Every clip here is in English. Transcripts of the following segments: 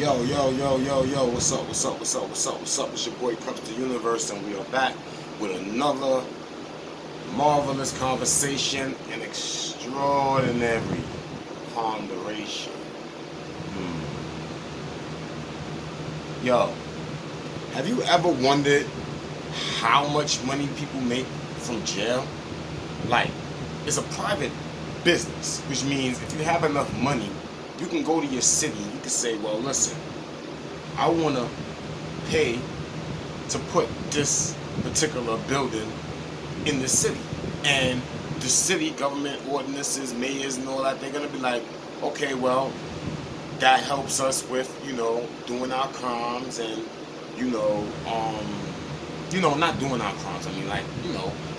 Yo, what's up? It's your boy Cups the Universe, and we are back with another marvelous conversation and extraordinary ponderation. Yo, have you ever wondered how much money people make from jail? Like, it's a private business, which means if you have enough money, you can go to your city. You can say, well, listen, I want to pay to put this particular building in the city. And the city government ordinances, mayors and all that, they're going to be like, okay, well, that helps us with, doing our crimes and, not doing our crimes. I mean, like,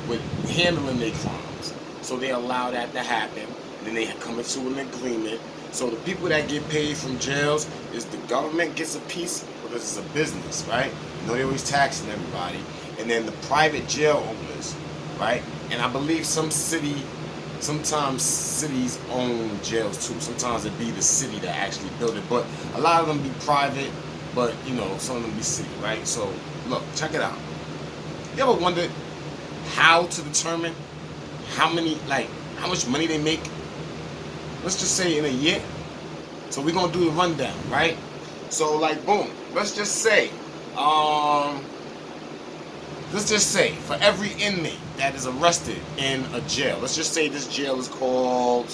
with handling their crimes. So they allow that to happen. Then they come into an agreement. So the people that get paid from jails is the government gets a piece because it's a business, right? They're always taxing everybody. And then the private jail owners, right? And I believe sometimes cities own jails too. Sometimes it be the city that actually build it. But a lot of them be private, but some of them be city, right? So look, check it out. You ever wondered how to determine how much money they make? Let's just say in a year. So we're gonna do the rundown, right? So boom. Let's just say for every inmate that is arrested in a jail, let's just say this jail is called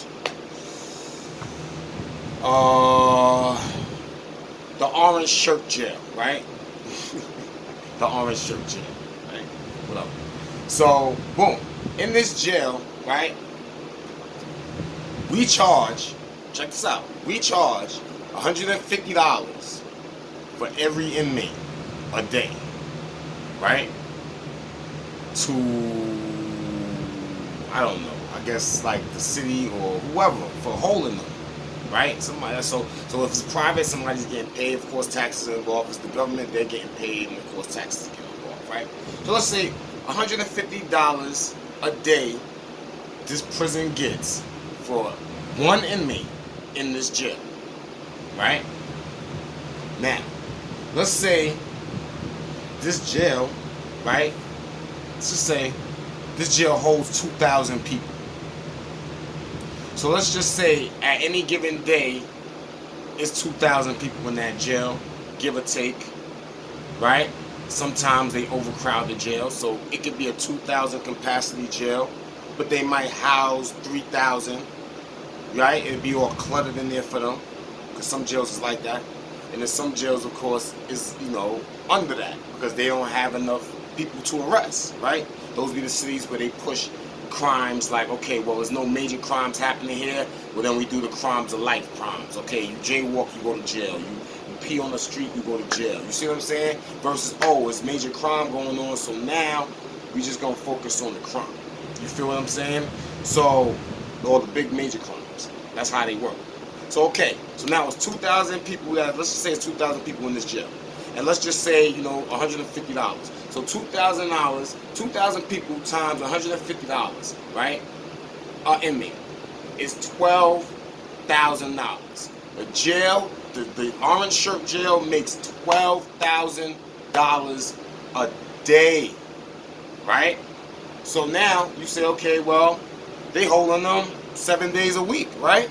the Orange Shirt Jail, right? The Orange Shirt Jail, right? Whatever. So boom, in this jail, right? We charge, check this out, we charge $150 for every inmate a day, right? To, I don't know, I guess the city or whoever for holding them, right? Somebody. So if it's private, somebody's getting paid. Of course, taxes are involved. If it's the government, they're getting paid, and of course, taxes are getting involved, right? So let's say $150 a day this prison gets for one inmate in this jail, right? Now, let's say this jail, right? Let's just say this jail holds 2,000 people. So let's just say at any given day, it's 2,000 people in that jail, give or take, right? Sometimes they overcrowd the jail, so it could be a 2,000 capacity jail, but they might house 3,000, right? It'd be all cluttered in there for them, because some jails is like that. And then some jails, of course, is, under that, because they don't have enough people to arrest, right? Those be the cities where they push crimes like, okay, well, there's no major crimes happening here, well, then we do the crimes of life crimes. Okay, you jaywalk, you go to jail. You pee on the street, you go to jail. You see what I'm saying? Versus, oh, it's major crime going on, so now we just gonna focus on the crime. You feel what I'm saying? So, all the big major crimes. That's how they work. So, okay, so now it's 2,000 people let's just say it's 2,000 people in this jail. And let's just say, $150. So $2,000, 2,000 people times $150, right? An inmate is $12,000. A jail, the Orange Shirt Jail makes $12,000 a day, right? So now you say, okay, well, they holding them 7 days a week, right?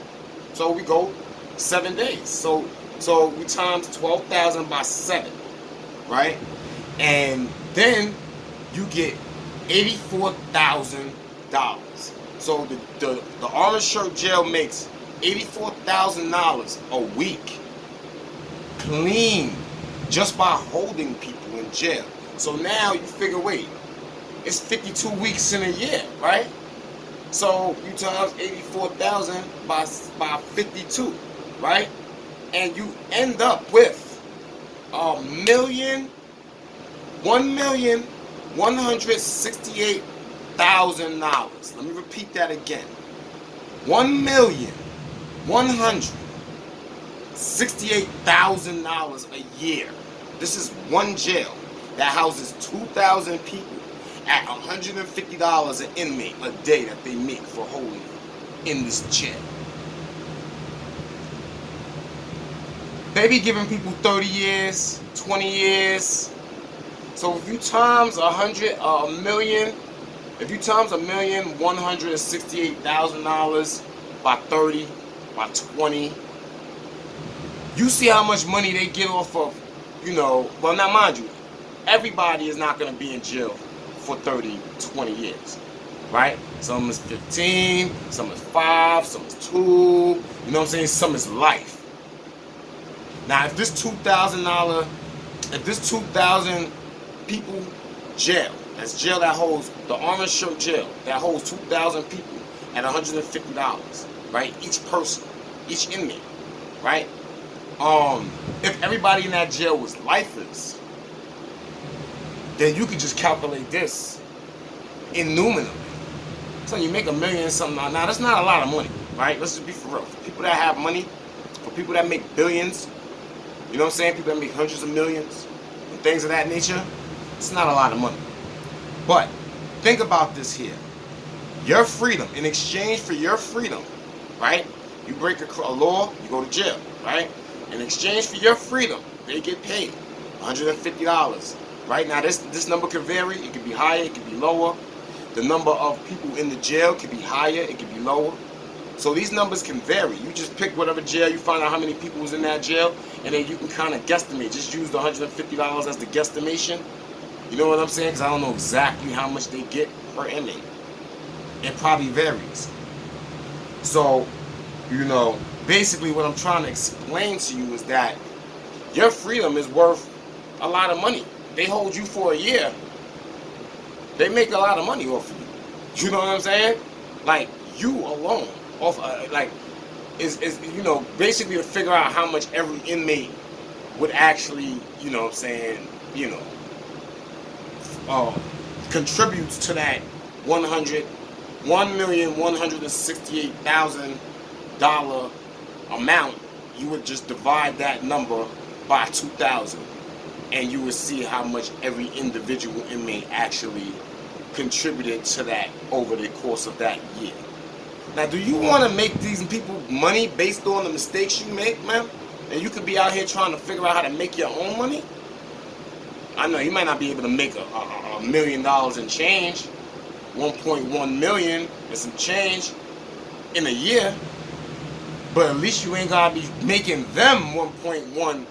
So we go 7 days. So we times 12,000 by 7, right? And then you get $84,000. So the Orange Shirt Jail makes $84,000 a week clean just by holding people in jail. So now you figure, wait, it's 52 weeks in a year, right? So you times 84,000 by 52, right? And you end up with $1,168,000. Let me repeat that again. $1,168,000 a year. This is one jail that houses 2,000 people at $150 an inmate a day that they make for holding in this jail. they be giving people 30 years, 20 years. So if you times a million, if you times $1,168,000 by 30, by 20, you see how much money they get off of, well, now mind you, everybody is not going to be in jail for 30, 20 years, right? Some is 15, some is 5, some is 2, you know what I'm saying? Some is life. Now, if this $2,000 people jail, that's jail that holds, the orange shirt jail, that holds 2,000 people at $150, right? Each person, each inmate, right? If everybody in that jail was lifeless, then you could just calculate this innumerably. So you make $1 million something. Now that's not a lot of money, right? Let's just be for real. For people that have money, for people that make billions, you know what I'm saying? People that make hundreds of millions and things of that nature, it's not a lot of money. But think about this here. Your freedom, in exchange for your freedom, right? You break a law, you go to jail, right? In exchange for your freedom, they get paid $150. Right now, this number could vary. It could be higher, it could be lower. The number of people in the jail could be higher, it could be lower. So these numbers can vary. You just pick whatever jail, you find out how many people was in that jail, and then you can kind of guesstimate. Just use the $150 as the guesstimation. You know what I'm saying? Because I don't know exactly how much they get per inmate. It probably varies. So, basically what I'm trying to explain to you is that your freedom is worth a lot of money. They hold you for a year, they make a lot of money off of you. You know what I'm saying? Like, you alone, off is basically to figure out how much every inmate would actually, contributes to that $1,168,000 amount. You would just divide that number by 2,000, and you would see how much every individual inmate actually contributed to that over the course of that year. Now, do you want to make these people money based on the mistakes you make, man? And you could be out here trying to figure out how to make your own money? I know you might not be able to make $1 million and change, 1.1 million and some change in a year, but at least you ain't gotta be making them 1.1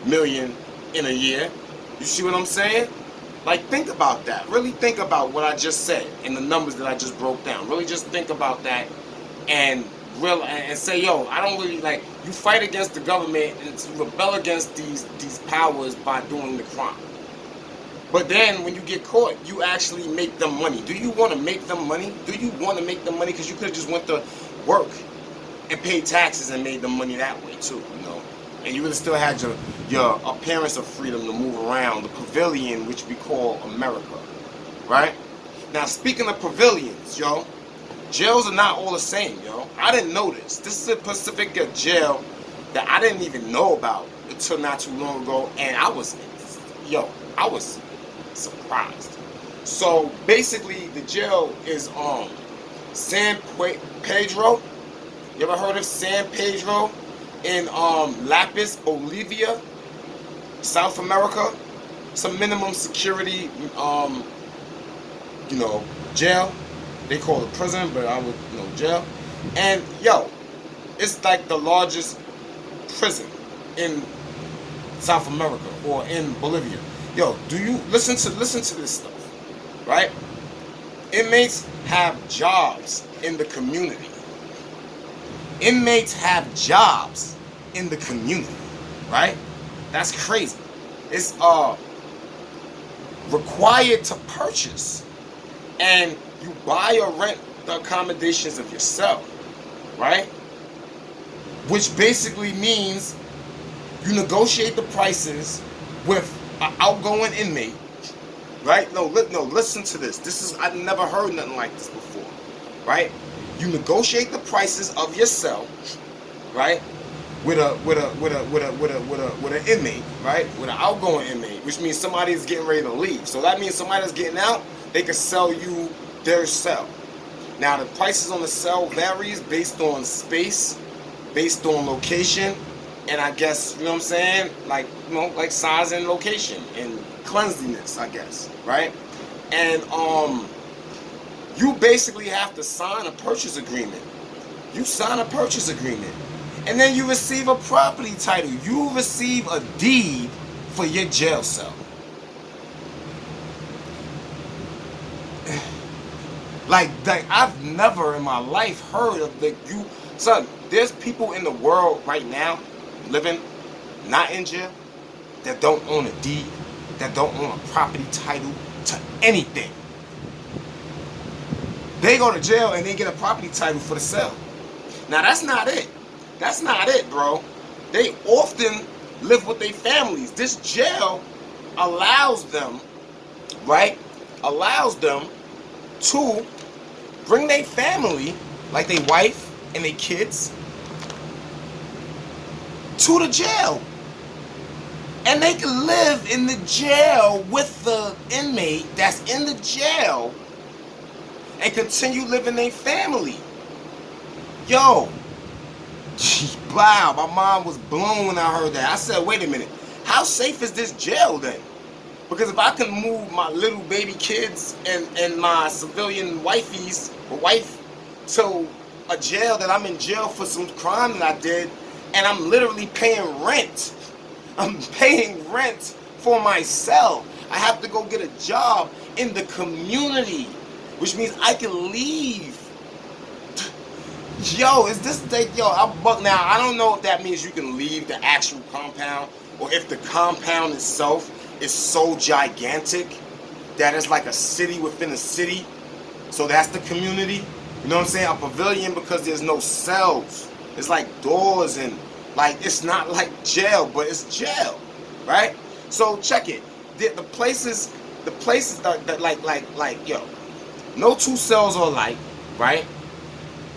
million in a year. You see what I'm saying? Like, think about that. Really think about what I just said and the numbers that I just broke down. Really just think about that and say, yo, I don't really you fight against the government and rebel against these powers by doing the crime. But then when you get caught, you actually make them money. Do you want to make them money? Do you want to make them money? Because you could have just went to work and paid taxes and made them money that way too, And you would have still had your appearance of freedom to move around, the pavilion, which we call America, right? Now, speaking of pavilions, jails are not all the same, I didn't know this. This is a Pacifica jail that I didn't even know about until not too long ago, and I was surprised. So basically, the jail is San Pedro. You ever heard of San Pedro in Lapis, Bolivia, South America? It's a minimum security, jail. They call it prison, but I would jail. And it's like the largest prison in South America or in Bolivia. Do you listen to this stuff, right? Inmates have jobs in the community. Inmates have jobs in the community, right? That's crazy. It's required to purchase, and you buy or rent the accommodations of yourself, right? Which basically means you negotiate the prices with an outgoing inmate, right? No, listen to this. I've never heard nothing like this before, right? You negotiate the prices of your cell, right? With an inmate, right? With an outgoing inmate, which means somebody is getting ready to leave. So that means somebody that's getting out, they can sell you their cell. Now, the prices on the cell varies based on space, based on location, and I guess, you know what I'm saying, like, like size and location and cleanliness, I guess, right? And you basically have to sign a purchase agreement. You sign a purchase agreement, and then you receive a property title. You receive a deed for your jail cell. Like I've never in my life heard of son. There's people in the world right now living not in jail that don't own a deed, that don't own a property title to anything. They go to jail and they get a property title for the cell. Now that's not it. That's not it, bro. They often live with their families. This jail allows them, right? Allows them to bring their family, like their wife and their kids, to the jail. And they can live in the jail with the inmate that's in the jail and continue living their family. Yo, wow, my mind was blown when I heard that. I said, wait a minute, how safe is this jail then? Because if I can move my little baby kids and my civilian wife to a jail that I'm in jail for some crime that I did, and I'm literally paying rent. I'm paying rent for my cell. I have to go get a job in the community, which means I can leave. Yo, is this thing, now I don't know if that means you can leave the actual compound, or if the compound itself is so gigantic that it's like a city within a city. So that's the community. You know what I'm saying? A pavilion, because there's no cells. It's like doors, and like it's not like jail, but it's jail, right? So check it. The places that like yo, no two cells are alike, right?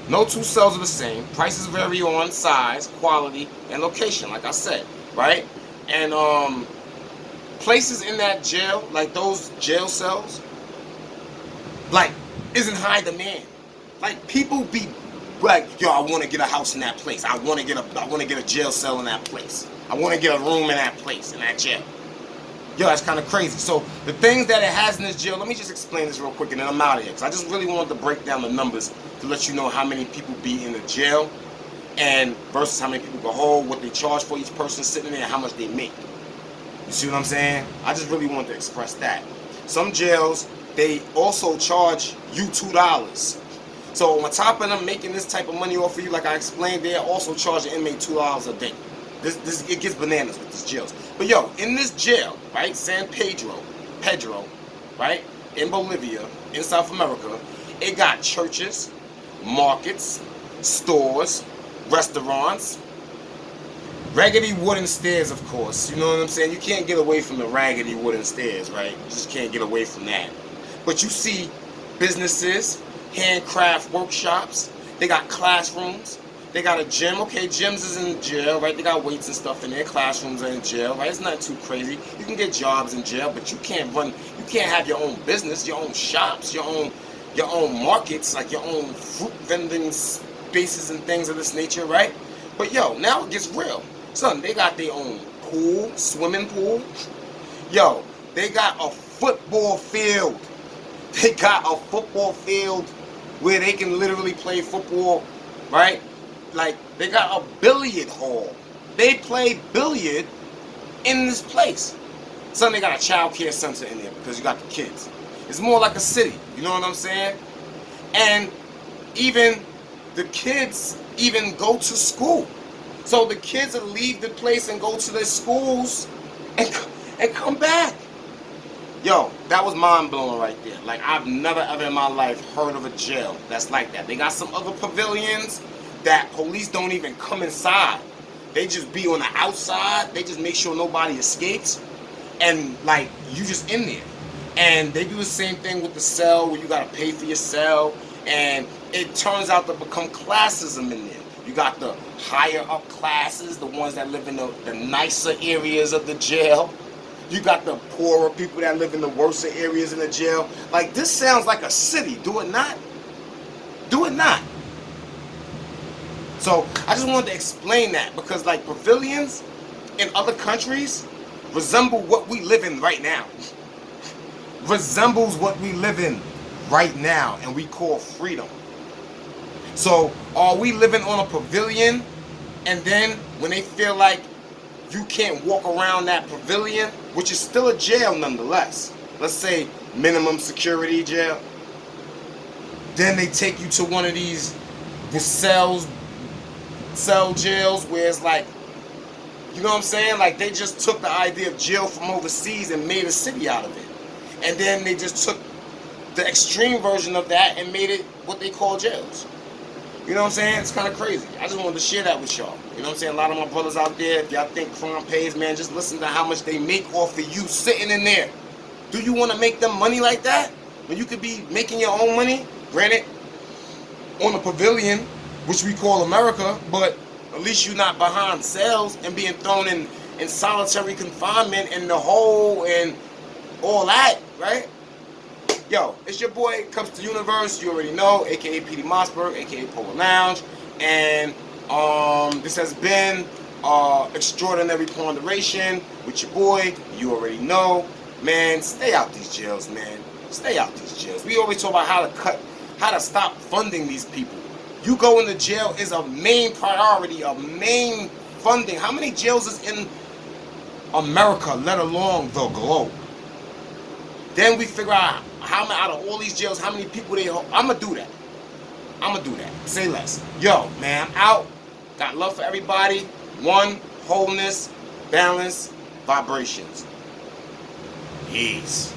No two cells are the same. Prices vary on size, quality, and location, like I said, right? And places in that jail, like those jail cells, like isn't high demand. Like people be like, yo, I want to get a house in that place. I want to get a jail cell in that place. I want to get a room in that place, in that jail. Yo, that's kind of crazy. So the things that it has in this jail, let me just explain this real quick and then I'm out of here. Because I just really wanted to break down the numbers to let you know how many people be in the jail and versus how many people go hold, what they charge for each person sitting there, and how much they make. You see what I'm saying? I just really wanted to express that. Some jails, they also charge you $2. So on top of them making this type of money off of you, like I explained, they also charge the inmate $2 a day. It gets bananas with these jails. But yo, in this jail, right, San Pedro, right, in Bolivia, in South America, it got churches, markets, stores, restaurants, raggedy wooden stairs, of course. You know what I'm saying? You can't get away from the raggedy wooden stairs, right? You just can't get away from that. But you see businesses, handcraft workshops, they got classrooms, they got a gym. Okay, gyms is in jail, right? They got weights and stuff in there. Classrooms are in jail, right? It's not too crazy. You can get jobs in jail, but you can't have your own business, your own shops, your own markets, like your own fruit vending spaces and things of this nature, right? But yo, now it gets real. Son, they got their own pool, swimming pool. Yo, they got a football field. They got a football field where they can literally play football, right? Like, they got a billiard hall. They play billiard in this place. Son, they got a child care center in there because you got the kids. It's more like a city, you know what I'm saying? And even the kids even go to school. So the kids will leave the place and go to their schools and come back. Yo, that was mind-blowing right there. Like, I've never ever in my life heard of a jail that's like that. They got some other pavilions that police don't even come inside. They just be on the outside. They just make sure nobody escapes. And, like, you just in there. And they do the same thing with the cell where you got to pay for your cell. And it turns out to become classism in there. You got the higher up classes, the ones that live in the nicer areas of the jail. You got the poorer people that live in the worse areas in the jail. Like, this sounds like a city, do it not? Do it not? So So I just wanted to explain that, because like pavilions in other countries resemble what we live in right now. Resembles what we live in right now, and we call freedom. So are we living on a pavilion, and then when they feel like you can't walk around that pavilion, which is still a jail nonetheless, let's say minimum security jail, then they take you to one of these cell jails where it's like, you know what I'm saying? Like they just took the idea of jail from overseas and made a city out of it. And then they just took the extreme version of that and made it what they call jails. You know what I'm saying? It's kind of crazy. I just wanted to share that with y'all. You know what I'm saying? A lot of my brothers out there, if y'all think crime pays, man, just listen to how much they make off of you sitting in there. Do you want to make them money like that? When you could be making your own money? Granted, on a pavilion, which we call America, but at least you're not behind cells and being thrown in solitary confinement in the hole and all that, right? Yo, it's your boy, Comes to Universe, you already know, aka PD Mossberg, aka Polar Lounge, and this has been Extraordinary Ponderation with your boy, you already know. Man, stay out these jails, man. Stay out these jails. We always talk about how to stop funding these people. You go into jail is a main priority, a main funding. How many jails is in America, let alone the globe? Then we figure out how out of all these jails, how many people they hold. I'm going to do that. I'm going to do that. Say less. Yo, man, I'm out. Got love for everybody. One, wholeness, balance, vibrations. Peace.